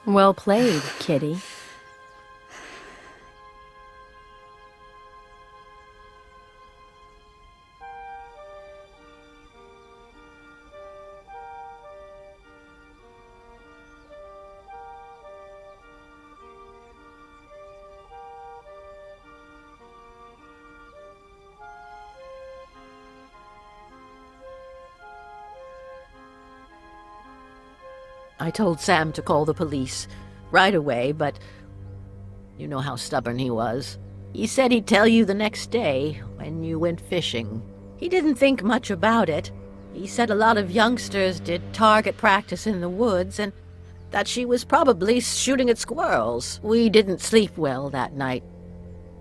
[SPEAKER 2] Well played, kitty.
[SPEAKER 10] I told Sam to call the police right away, but you know how stubborn he was. He said he'd tell you the next day when you went fishing. He didn't think much about it. He said a lot of youngsters did target practice in the woods and that she was probably shooting at squirrels. We didn't sleep well that night.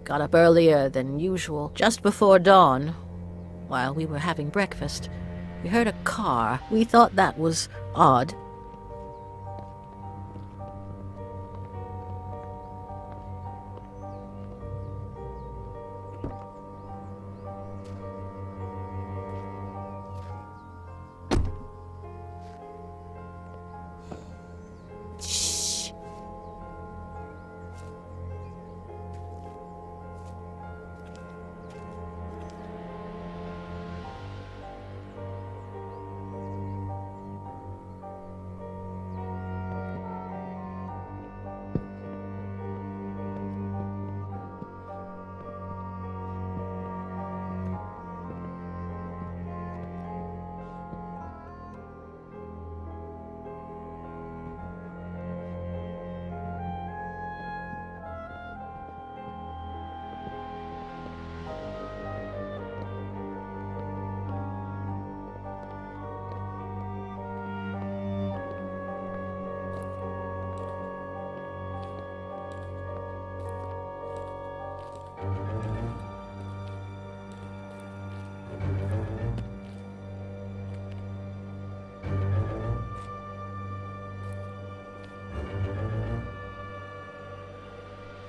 [SPEAKER 10] Got up earlier than usual, just before dawn. While we were having breakfast, we heard a car. We thought that was odd.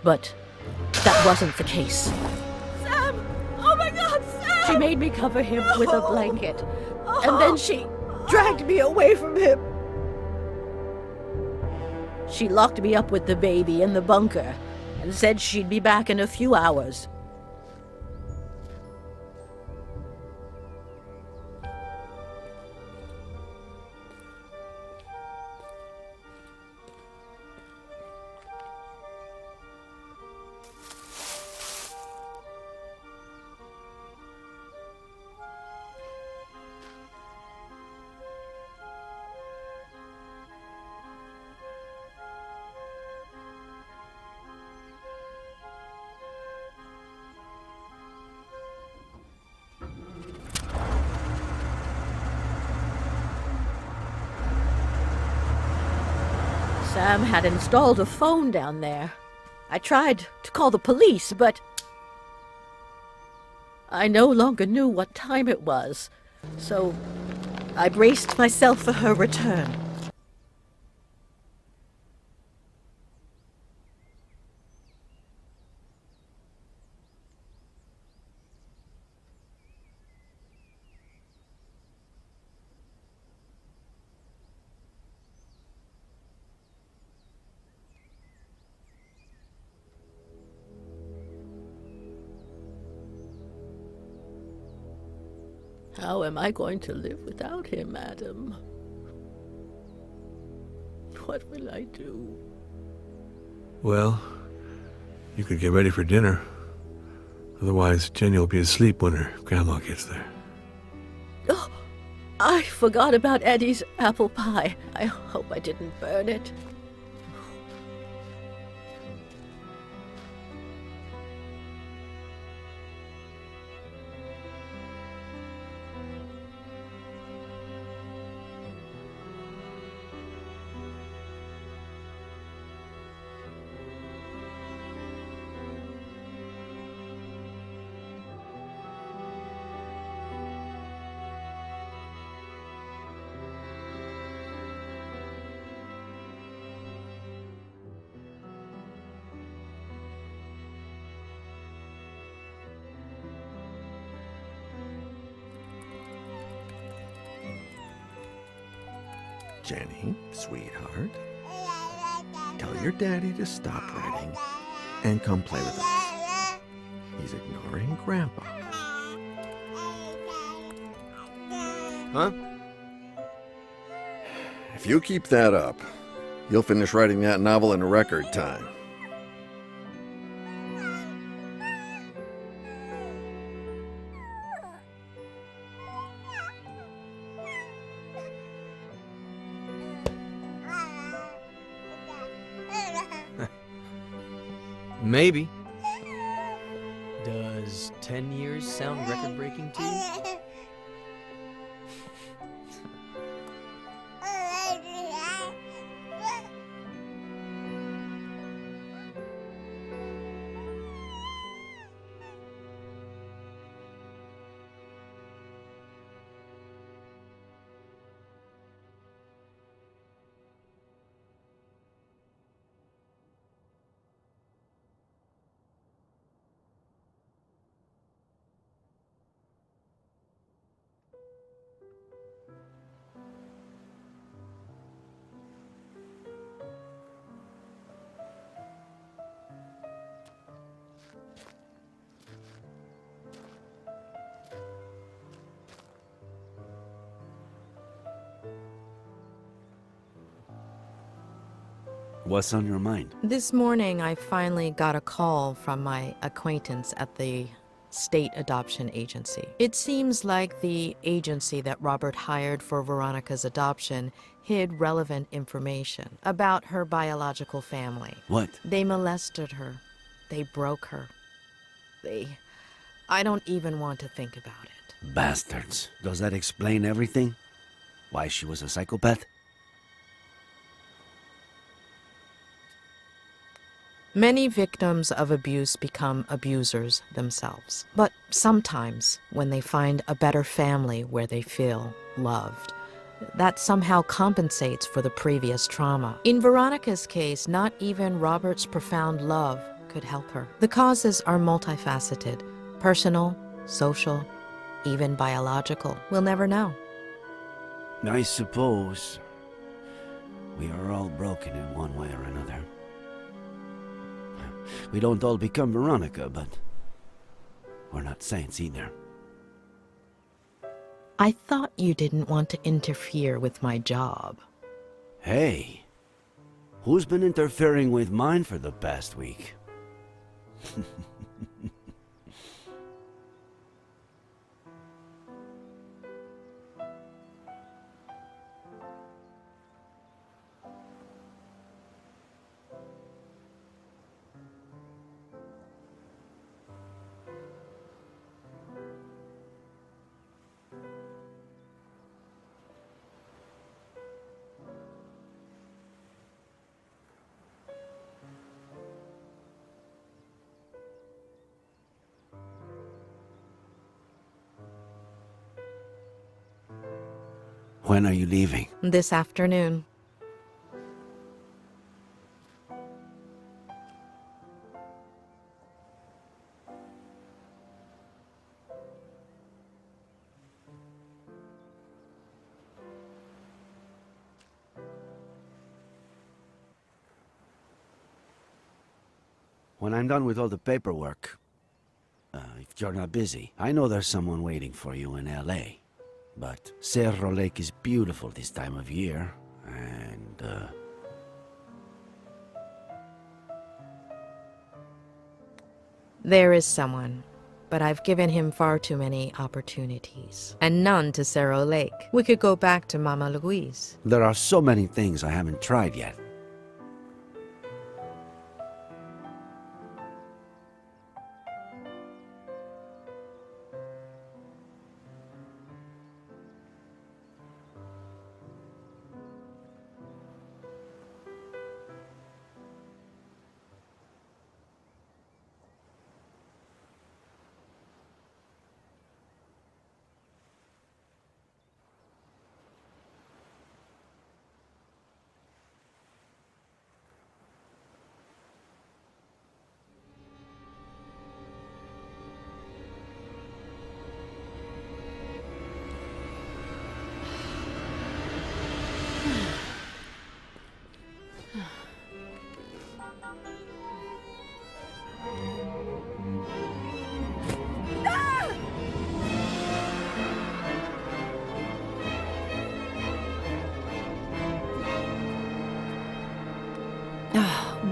[SPEAKER 10] But that wasn't the case.
[SPEAKER 5] Sam! Oh my God, Sam!
[SPEAKER 10] She made me cover him with a blanket, and then she dragged me away from him. She locked me up with the baby in the bunker and said she'd be back in a few hours. Sam had installed a phone down there. I tried to call the police, but I no longer knew what time it was, so I braced myself for her return. How am I going to live without him, Adam? What will I do?
[SPEAKER 8] Well, you could get ready for dinner. Otherwise, Jenny will be asleep when her grandma gets there.
[SPEAKER 10] Oh, I forgot about Eddie's apple pie. I hope I didn't burn it.
[SPEAKER 11] Jenny, sweetheart, tell your daddy to stop writing and come play with us. He's ignoring Grandpa.
[SPEAKER 14] Huh? If you keep that up, you'll finish writing that novel in record time.
[SPEAKER 1] Maybe. Does 10 years sound record-breaking to you?
[SPEAKER 12] What's on your mind?
[SPEAKER 7] This morning, I finally got a call from my acquaintance at the state adoption agency. It seems like the agency that Robert hired for Veronica's adoption hid relevant information about her biological family.
[SPEAKER 12] What?
[SPEAKER 7] They molested her. They broke her. I don't even want to think about it.
[SPEAKER 12] Bastards. Does that explain everything? Why she was a psychopath?
[SPEAKER 7] Many victims of abuse become abusers themselves. But sometimes, when they find a better family where they feel loved, that somehow compensates for the previous trauma. In Veronica's case, not even Robert's profound love could help her. The causes are multifaceted: personal, social, even biological. We'll never know.
[SPEAKER 12] I suppose. We are all broken in one way or another. We don't all become Veronica, but we're not saints either.
[SPEAKER 7] I thought you didn't want to interfere with my job.
[SPEAKER 12] Hey, who's been interfering with mine for the past week? When are you leaving?
[SPEAKER 7] This afternoon.
[SPEAKER 12] When I'm done with all the paperwork, if you're not busy, I know there's someone waiting for you in LA. But Cerro Lake is beautiful this time of year, and,
[SPEAKER 7] There is someone, but I've given him far too many opportunities, and none to Cerro Lake. We could go back to Mama Louise.
[SPEAKER 12] there are so many things I haven't tried yet.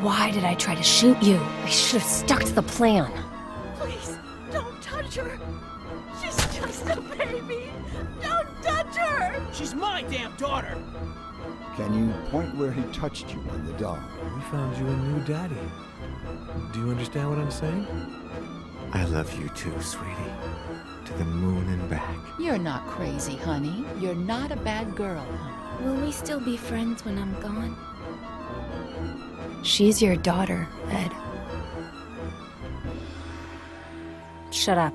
[SPEAKER 2] Why did I try to shoot you? I should have stuck to the plan.
[SPEAKER 10] Please, don't touch her. She's just a baby. Don't touch her.
[SPEAKER 15] She's my damn daughter.
[SPEAKER 9] Can you point where he touched you on the doll?
[SPEAKER 1] We found you a new daddy. Do you understand what I'm saying?
[SPEAKER 11] I love you too, sweetie. To the moon and back.
[SPEAKER 13] You're not crazy, honey. You're not a bad girl, honey.
[SPEAKER 2] Will we still be friends when I'm gone? She's your daughter, Ed. Shut up.